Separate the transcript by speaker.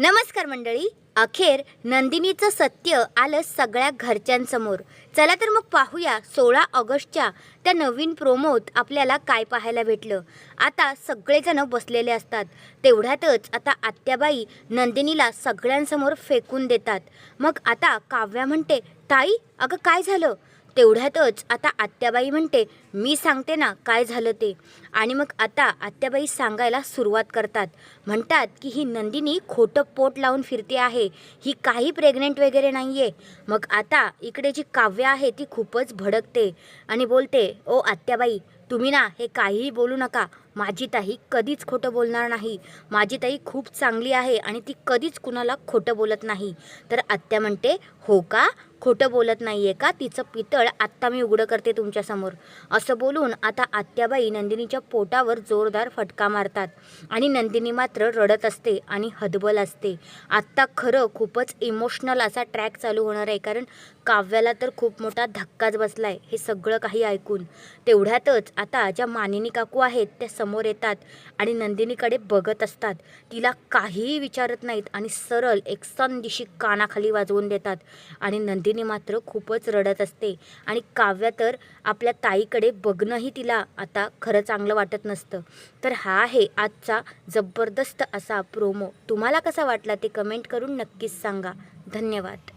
Speaker 1: नमस्कार मंडळी. अखेर नंदिनीचं सत्य आलं सगळ्या घरच्यांसमोर. चला तर मग पाहूया 16 ऑगस्टच्या त्या नवीन प्रोमोत आपल्याला काय पाहायला भेटलं. आता सगळेजण बसलेले असतात. तेवढ्यातच आता आत्याबाई नंदिनीला सगळ्यांसमोर फेकून देतात. मग आता काव्या म्हणते, ताई अगं काय झालं? तेवढ्यातच आता आत्याबाई म्हणते, मी सांगते ना काय झालं ते. आणि मग आता आत्याबाई सांगायला सुरुवात करतात. म्हणतात की ही नंदिनी खोटं पोट लावून फिरते आहे, ही काही प्रेग्नेंट वगैरे नाही आहे. मग आता इकडे जी काव्या आहे ती खूपच भडकते आणि बोलते, ओ आत्याबाई तुम्ही ना हे काहीही बोलू नका. माझी ताई कधीच खोटं बोलणार नाही. माझी ताई खूप चांगली आहे आणि ती कधीच कुणाला खोटं बोलत नाही. तर आत्या म्हणते, हो का, खोटं बोलत नाही आहे का? तिचं पितळ आत्ता मी उघडं करते तुमच्यासमोर. असं बोलून आता आत्याबाई नंदिनीच्या पोटावर जोरदार फटका मारतात आणि नंदिनी मात्र रडत असते आणि हतबल असते. आत्ता खरं खूपच इमोशनल असा ट्रॅक चालू होणार आहे, कारण काव्याला तर खूप मोठा धक्काच बसला आहे हे सगळं काही ऐकून. तेवढ्यातच आता ज्या मानिनी काकू आहेत त्या समोर येतात आणि नंदिनीकडे बघत असतात. तिला काहीही विचारत नाहीत आणि सरळ एक सनदिशी कानाखाली वाजवून देतात. आणि नंदिनी मात्र खूपच रडत असते आणि काव्या तर आपल्या ताईकडे बघणंही तिला आता खरं चांगलं वाटत नसतं. तर हा आहे आजचा जबरदस्त असा प्रोमो. तुम्हाला कसा वाटला ते कमेंट करून नक्कीच सांगा. धन्यवाद.